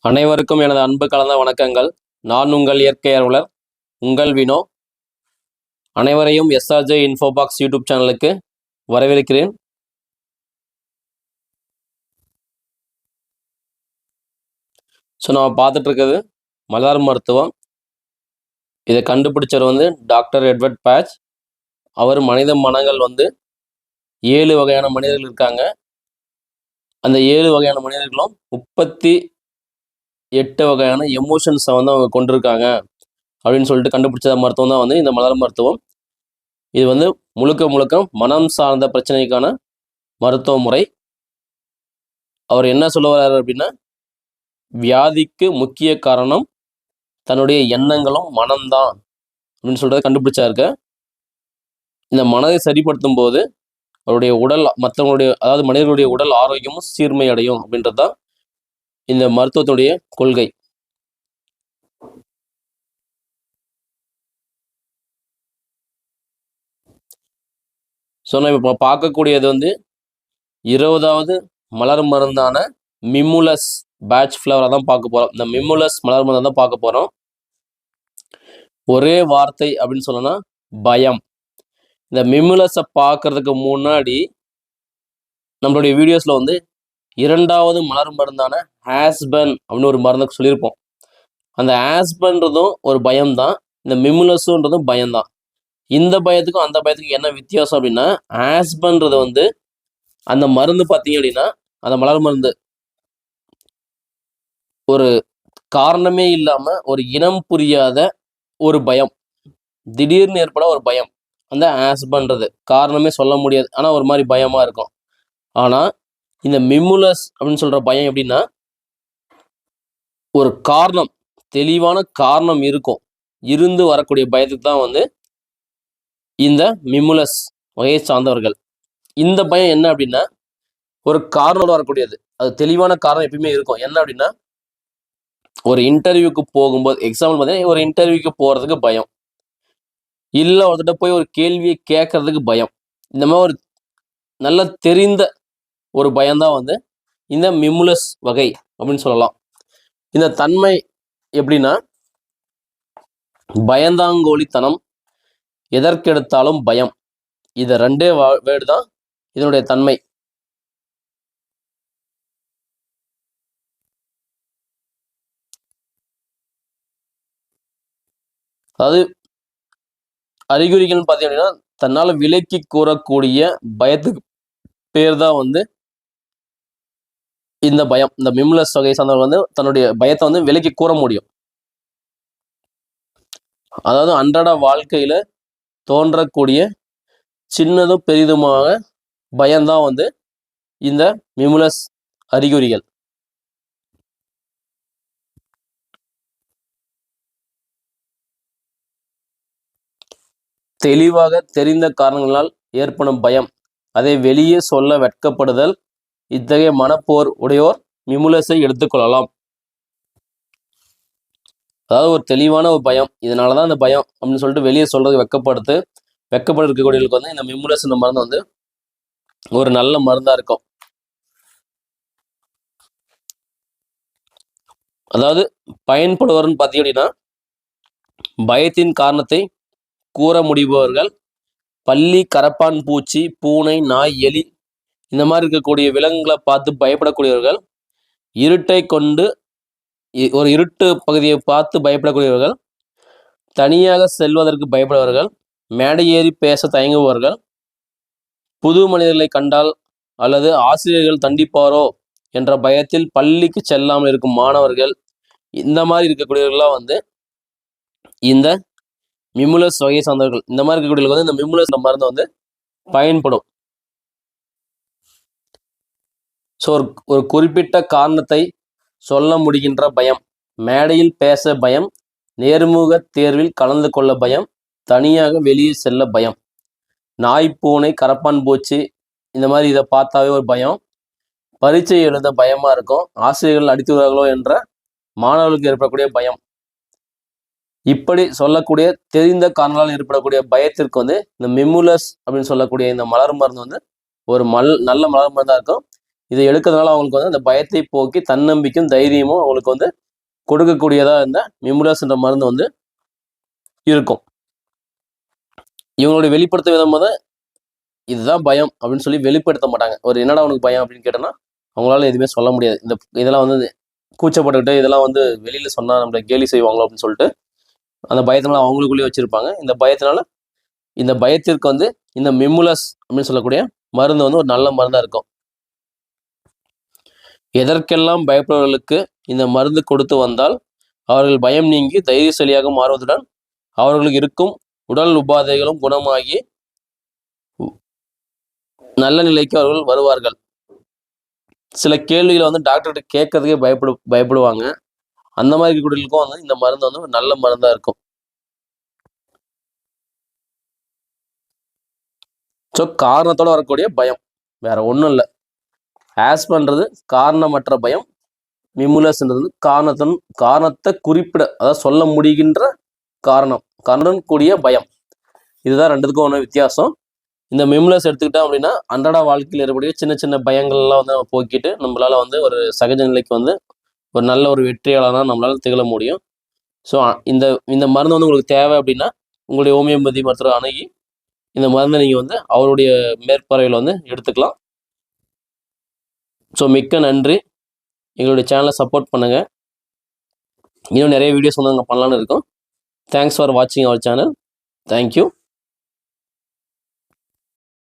அனைவருக்கும் எனது அன்பு கலந்த வணக்கங்கள். நான் உங்கள் இயற்கை அலுவலர் உங்கள் வினோ. அனைவரையும் எஸ்ஆர்ஜே இன்ஃபோபாக்ஸ் யூடியூப் சேனலுக்கு வரவேற்கிறேன். நான் பார்த்துட்டு இருக்கிறது மலர் மருத்துவம். இதை கண்டுபிடிச்சவர் டாக்டர் எட்வர்ட் பேட்ச். அவர் மனித மனங்கள் 7 வகையான மனிதர்கள் இருக்காங்க. அந்த 7 வகையான மனிதர்களும் 38 வகையான எமோஷன்ஸை அவங்க கொண்டிருக்காங்க அப்படின்னு சொல்லிட்டு கண்டுபிடிச்ச மருத்துவம் தான் இந்த மலர் மருத்துவம். இது முழுக்க முழுக்க மனம் சார்ந்த பிரச்சனைக்கான மருத்துவ முறை. அவர் என்ன சொல்ல வர்றாரு அப்படின்னா, வியாதிக்கு முக்கிய காரணம் தன்னுடைய எண்ணங்களும் மனம்தான் அப்படின்னு சொல்றதை கண்டுபிடிச்சாருக்க. இந்த மனதை சரிப்படுத்தும் போது அவருடைய உடல் மற்றவங்களுடைய அதாவது மனிதர்களுடைய உடல் ஆரோக்கியமும் சீர்மை அடையும் அப்படின்றது தான் இந்த மருத்துவத்துடைய கொள்கை. நான் இப்போ பார்க்கக்கூடியது 20வது மலர் மருந்தான மிமுலஸ் பேட்ச் ஃப்ளவரை தான் பார்க்க போகிறோம். இந்த மிமுலஸ் மலர் மருந்தை தான் பார்க்க போகிறோம். ஒரே வார்த்தை அப்படின்னு சொல்லணும்னா பயம். இந்த மிமுலஸை பார்க்கறதுக்கு முன்னாடி நம்மளுடைய வீடியோஸில் 2வது மலர் மருந்தான ஆஸ்பன் அப்படின்னு ஒரு மருந்தை சொல்லியிருப்போம். அந்த ஆஸ்பன்றதும் ஒரு பயம்தான், இந்த மிமுலஸுன்றதும் பயம்தான். இந்த பயத்துக்கும் அந்த பயத்துக்கும் என்ன வித்தியாசம் அப்படின்னா, ஆஸ்பன்றது அந்த மருந்து பார்த்தீங்க அப்படின்னா, அந்த மலர் மருந்து ஒரு காரணமே இல்லாமல் ஒரு இனம் புரியாத ஒரு பயம், திடீர்னு ஏற்பட ஒரு பயம். அந்த ஆஸ்பன்றது காரணமே சொல்ல முடியாது, ஆனால் ஒரு மாதிரி பயமாக இருக்கும். ஆனால் இந்த மிமுலஸ் அப்படின்னு சொல்கிற பயம் எப்படின்னா, ஒரு காரணம், தெளிவான காரணம் இருக்கும், இருந்து வரக்கூடிய பயத்துக்கு தான் இந்த மிமுலஸ் வகையை சார்ந்தவர்கள். இந்த பயம் என்ன அப்படின்னா, ஒரு காரணம் வரக்கூடியது, அது தெளிவான காரணம் எப்பயுமே இருக்கும். என்ன அப்படின்னா, ஒரு இன்டர்வியூக்கு போகும்போது, எக்ஸாம்பிள் பார்த்தீங்கன்னா ஒரு இன்டர்வியூக்கு போகிறதுக்கு பயம், இல்லை ஒருத்தட்ட போய் ஒரு கேள்வியை கேட்கறதுக்கு பயம். இந்த மாதிரி ஒரு நல்ல தெரிந்த ஒரு பயம்தான் இந்த மிமுலஸ் வகை அப்படின்னு சொல்லலாம். இந்த தன்மை எப்படின்னா, பயந்தாங்கோலித்தனம், எதற்கெடுத்தாலும் பயம். இது 2 வேர்டு தான் இதனுடைய தன்மை. அதாவது அறிகுறிகள்னு பார்த்தீங்க அப்படின்னா, தன்னால் விலக்கி கூறக்கூடிய பயத்துக்கு பேர் தான் இந்த பயம். இந்த மிமுலஸ் வகை சார்ந்தவர் தன்னுடைய பயத்தை விலக்கி கூற முடியும். அதாவது அன்றாட வாழ்க்கையில தோன்றக்கூடிய சின்னதும் பெரிதுமாக பயம்தான் இந்த மிமுலஸ் அறிகுறிகள். தெளிவாக தெரிந்த காரணங்களால் ஏற்படும் பயம், அதை வெளியே சொல்ல வெட்கப்படுதல், இத்தகைய மனப்போர் உடையோர் மிமுலஸை எடுத்துக்கொள்ளலாம். அதாவது ஒரு தெளிவான ஒரு பயம், இதனாலதான் இந்த பயம் அப்படின்னு சொல்லிட்டு வெளியே சொல்றது வெட்கப்பட்டு இருக்கக்கூடியவர்களுக்கு இந்த மிமுலஸ் இந்த மருந்து ஒரு நல்ல மருந்தா இருக்கும். அதாவது பயன்படுவர்னு பார்த்தீங்க அப்படின்னா, பயத்தின் காரணத்தை கூற முடிபவர்கள், பல்லி, கரப்பான் பூச்சி, பூனை, நாய், எலி இந்த மாதிரி இருக்கக்கூடிய விலங்குகளை பார்த்து பயப்படக்கூடியவர்கள், இருட்டை கொண்டு ஒரு இருட்டு பகுதியை பார்த்து பயப்படக்கூடியவர்கள், தனியாக செல்வதற்கு பயப்படுபவர்கள், மேடை ஏறி பேச தயங்குபவர்கள், புது மனிதர்களை கண்டால் அல்லது ஆசிரியர்கள் தண்டிப்பாரோ என்ற பயத்தில் பள்ளிக்கு செல்லாமல் இருக்கும் மாணவர்கள், இந்த மாதிரி இருக்கக்கூடியவர்கள்லாம் இந்த மிமுலஸ் வகையை சார்ந்தவர்கள். இந்த மாதிரி இருக்கக்கூடியவர்கள் இந்த மிமுலஸ் மருந்து பயன்படும். ஒரு குறிப்பிட்ட காரணத்தை சொல்ல முடிகின்ற பயம், மேடையில் பேச பயம், நேர்முக தேர்வில் கலந்து கொள்ள பயம், தனியாக வெளியே செல்ல பயம், நாய், பூனை, கரப்பான் பூச்சி இந்த மாதிரி இதை பார்த்தாவே ஒரு பயம், பரீட்சை எழுத பயமா இருக்கும், ஆசிரியர்கள் அடித்துவார்களோ என்ற மாணவர்களுக்கு ஏற்படக்கூடிய பயம். இப்படி சொல்லக்கூடிய தெரிந்த காரணங்களால் ஏற்படக்கூடிய பயத்திற்கு இந்த மிமுலஸ் அப்படின்னு சொல்லக்கூடிய இந்த மலர் மருந்து ஒரு நல்ல மலர் மருந்தா இருக்கும். இதை எடுக்கிறதுனால அவங்களுக்கு வந்து அந்த பயத்தை போக்கி தன்னம்பிக்கையும் தைரியமும் அவங்களுக்கு வந்து கொடுக்கக்கூடியதாக இந்த மிமுலஸ்ன்ற மருந்து வந்து இருக்கும். இவங்களுடைய வெளிப்படுத்த விதமாக தான் இதுதான் பயம் அப்படின்னு சொல்லி வெளிப்படுத்த மாட்டாங்க. ஒரு என்னடா உனக்கு பயம் அப்படின்னு கேட்டோன்னா அவங்களால எதுவுமே சொல்ல முடியாது. இதெல்லாம் வந்து கூச்சப்பட்டுக்கிட்டு இதெல்லாம் வந்து வெளியில் சொன்னால் நம்மளை கேலி செய்வாங்களோ அப்படின்னு சொல்லிட்டு அந்த பயத்தினால அவங்களுக்குள்ளேயே வச்சுருப்பாங்க. இந்த பயத்திற்கு வந்து இந்த மிமுலஸ் அப்படின்னு சொல்லக்கூடிய மருந்து வந்து ஒரு நல்ல மருந்தாக இருக்கும். எதற்கெல்லாம் பயப்படுபவர்களுக்கு இந்த மருந்து கொடுத்து வந்தால் அவர்கள் பயம் நீங்கி தைரியசாலியாக மாறுவதுடன் அவர்களுக்கு இருக்கும் உடல் உபாதைகளும் குணமாகி நல்ல நிலைக்கு அவர்கள் வருவார்கள். சில கேள்விகளை வந்து டாக்டர்கிட்ட கேட்கறதுக்கே பயப்படுவாங்க. அந்த மாதிரி இருக்கக்கூடியவங்களுக்கும் வந்து இந்த மருந்து வந்து ஒரு நல்ல மருந்தா இருக்கும். ஸோ காரணத்தோட வரக்கூடிய பயம் வேற ஒன்றும் இல்லை. ஆஸ்பன்றது காரணமற்ற பயம், மிமுலஸ்ன்றது காரணத்தை குறிப்பிட, அதாவது சொல்ல முடிகின்ற காரணம் கூடிய பயம். இதுதான் ரெண்டுத்துக்கும் ஒன்று வித்தியாசம். இந்த மிமுலஸ் எடுத்துக்கிட்டோம் அப்படின்னா அன்றாட வாழ்க்கையில் இருக்கக்கூடிய சின்ன சின்ன பயங்கள்லாம் வந்து நம்ம போக்கிட்டு நம்மளால வந்து ஒரு சகஜ நிலைக்கு வந்து ஒரு நல்ல ஒரு வெற்றியாளனா நம்மளால திகழ முடியும். ஸோ இந்த மருந்து வந்து உங்களுக்கு தேவை அப்படின்னா உங்களுடைய ஹோமியோபதி மருத்துவரை அணுகி இந்த மருந்தை நீங்கள் வந்து அவருடைய மேற்பார்வையில் வந்து எடுத்துக்கலாம். ஸோ மிக்க நன்றி. எங்களுடைய சேனலை சப்போர்ட் பண்ணுங்கள். இன்னும் நிறைய வீடியோஸ் வந்து நாங்கள் பண்ணலான்னு இருக்கோம். தேங்க்ஸ் ஃபார் வாட்சிங் அவர் சேனல். தேங்க்யூ.